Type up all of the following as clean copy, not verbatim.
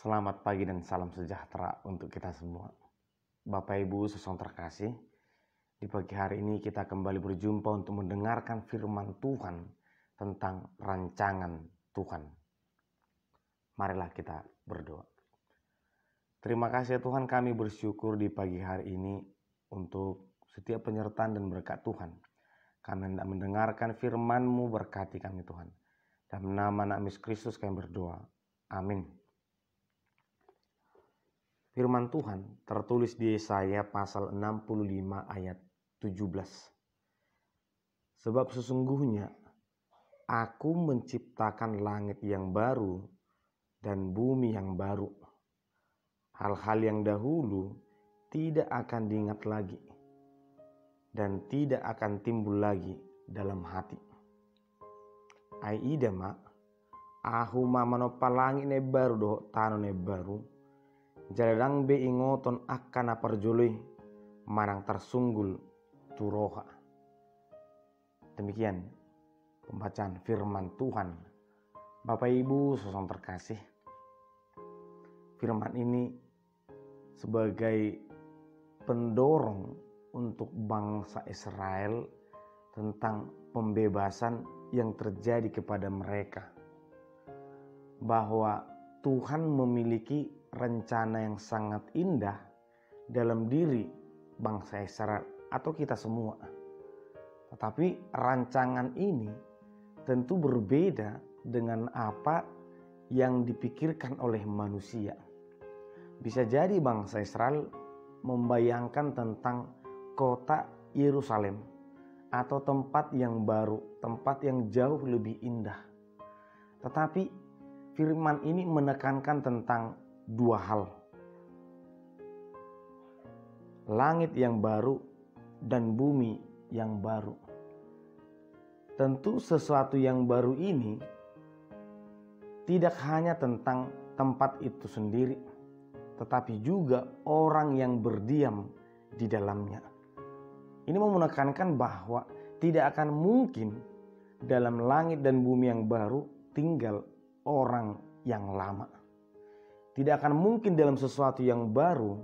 Selamat pagi dan salam sejahtera untuk kita semua. Bapak Ibu sesong terkasih, di pagi hari ini kita kembali berjumpa untuk mendengarkan firman Tuhan tentang rancangan Tuhan. Marilah kita berdoa. Terima kasih Tuhan, kami bersyukur di pagi hari ini untuk setiap penyertaan dan berkat Tuhan. Kami hendak mendengarkan firman-Mu, berkati kami Tuhan. Dalam nama anak Yesus Kristus kami berdoa. Amin. Firman Tuhan tertulis di Yesaya pasal 65 ayat 17. Sebab sesungguhnya aku menciptakan langit yang baru dan bumi yang baru. Hal-hal yang dahulu tidak akan diingat lagi dan tidak akan timbul lagi dalam hati. Aida mak, ahu mama langit ne baru doh tano ne baru. Jaladang be ingoton akan aparjului manang tersunggul turoha. Demikian pembacaan firman Tuhan. Bapak Ibu sesong terkasih, firman ini sebagai pendorong untuk bangsa Israel tentang pembebasan yang terjadi kepada mereka, bahwa Tuhan memiliki rencana yang sangat indah dalam diri bangsa Israel atau kita semua. Tetapi rancangan ini tentu berbeda dengan apa yang dipikirkan oleh manusia. Bisa jadi bangsa Israel membayangkan tentang kota Yerusalem atau tempat yang baru, tempat yang jauh lebih indah. Tetapi firman ini menekankan tentang dua hal. Langit yang baru dan bumi yang baru. Tentu sesuatu yang baru ini tidak hanya tentang tempat itu sendiri, tetapi juga orang yang berdiam di dalamnya. Ini menekankan bahwa tidak akan mungkin dalam langit dan bumi yang baru tinggal orang yang lama. Tidak akan mungkin dalam sesuatu yang baru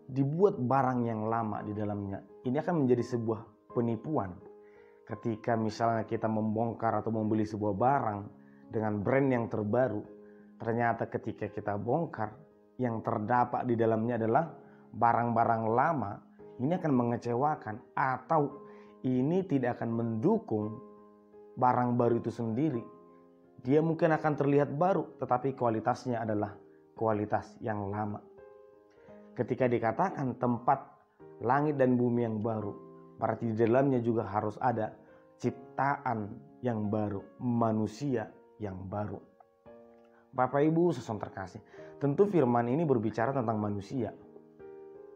dibuat barang yang lama di dalamnya. Ini akan menjadi sebuah penipuan. Ketika misalnya kita membongkar atau membeli sebuah barang dengan brand yang terbaru, ternyata ketika kita bongkar, yang terdapat di dalamnya adalah barang-barang lama. Ini akan mengecewakan, atau ini tidak akan mendukung barang baru itu sendiri. Dia mungkin akan terlihat baru, tetapi kualitasnya adalah kualitas yang lama. Ketika dikatakan tempat langit dan bumi yang baru, berarti di dalamnya juga harus ada ciptaan yang baru, manusia yang baru. Bapak Ibu sesong terkasih, tentu firman ini berbicara tentang manusia.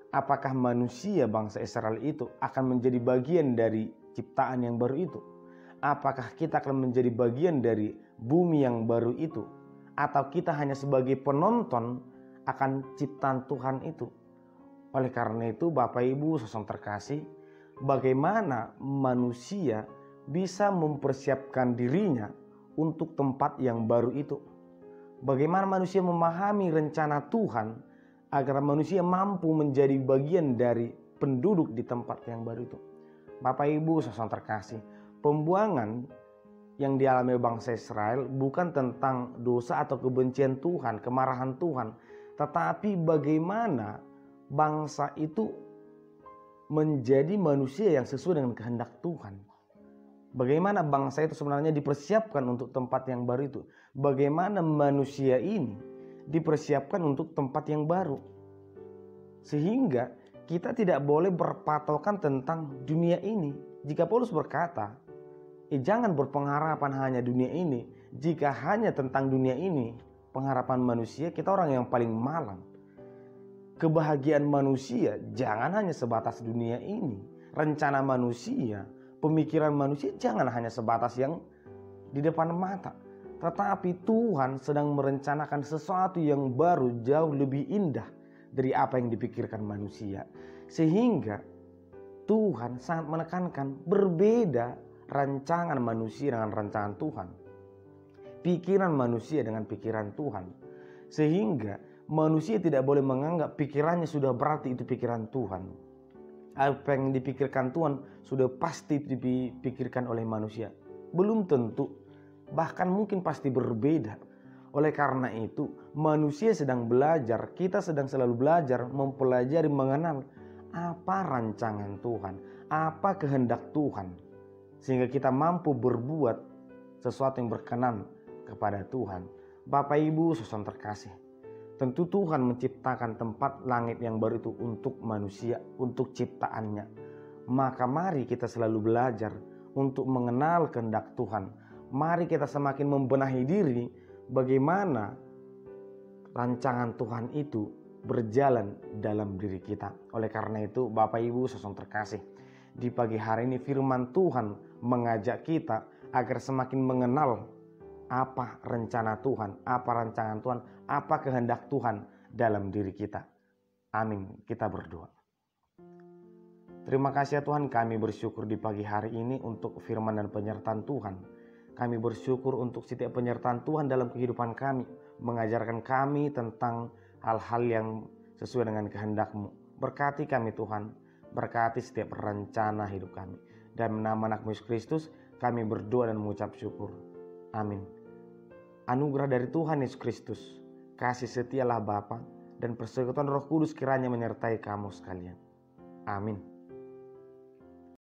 Apakah manusia bangsa Israel itu akan menjadi bagian dari ciptaan yang baru itu? Apakah kita akan menjadi bagian dari bumi yang baru itu? Atau kita hanya sebagai penonton akan ciptaan Tuhan itu? Oleh karena itu Bapak Ibu sesong terkasih, bagaimana manusia bisa mempersiapkan dirinya untuk tempat yang baru itu? Bagaimana manusia memahami rencana Tuhan agar manusia mampu menjadi bagian dari penduduk di tempat yang baru itu? Bapak Ibu sesong terkasih, pembuangan yang dialami bangsa Israel bukan tentang dosa atau kebencian Tuhan, kemarahan Tuhan, tetapi bagaimana bangsa itu menjadi manusia yang sesuai dengan kehendak Tuhan. Bagaimana bangsa itu sebenarnya dipersiapkan untuk tempat yang baru itu. Bagaimana manusia ini dipersiapkan untuk tempat yang baru. Sehingga kita tidak boleh berpatokan tentang dunia ini. Jika Paulus berkata, jangan berpengharapan hanya dunia ini. Jika hanya tentang dunia ini, pengharapan manusia, kita orang yang paling malang. Kebahagiaan manusia jangan hanya sebatas dunia ini. Rencana manusia, pemikiran manusia jangan hanya sebatas yang di depan mata. Tetapi Tuhan sedang merencanakan sesuatu yang baru, jauh lebih indah dari apa yang dipikirkan manusia. Sehingga Tuhan sangat menekankan berbeda rancangan manusia dengan rancangan Tuhan. Pikiran manusia dengan pikiran Tuhan. Sehingga manusia tidak boleh menganggap pikirannya sudah berarti itu pikiran Tuhan. Apa yang dipikirkan Tuhan sudah pasti dipikirkan oleh manusia. Belum tentu, bahkan mungkin pasti berbeda. Oleh karena itu, manusia sedang belajar, kita sedang selalu belajar, mempelajari, mengenal apa rancangan Tuhan, apa kehendak Tuhan. Sehingga kita mampu berbuat sesuatu yang berkenan kepada Tuhan. Bapak Ibu saudara terkasih, tentu Tuhan menciptakan tempat langit yang baru itu untuk manusia, untuk ciptaannya. Maka mari kita selalu belajar untuk mengenal kehendak Tuhan. Mari kita semakin membenahi diri bagaimana rancangan Tuhan itu berjalan dalam diri kita. Oleh karena itu Bapak Ibu saudara terkasih, di pagi hari ini firman Tuhan mengajak kita agar semakin mengenal apa rencana Tuhan, apa rancangan Tuhan, apa kehendak Tuhan dalam diri kita. Amin. Kita berdoa. Terima kasih ya Tuhan, kami bersyukur di pagi hari ini untuk firman dan penyertaan Tuhan. Kami bersyukur untuk setiap penyertaan Tuhan dalam kehidupan kami, mengajarkan kami tentang hal-hal yang sesuai dengan kehendak-Mu. Berkati kami Tuhan, berkati setiap rencana hidup kami. Dan nama anak Yesus Kristus kami berdoa dan mengucap syukur. Amin. Anugerah dari Tuhan Yesus Kristus, kasih setialah Bapa, dan persekutuan Roh Kudus kiranya menyertai kamu sekalian. Amin.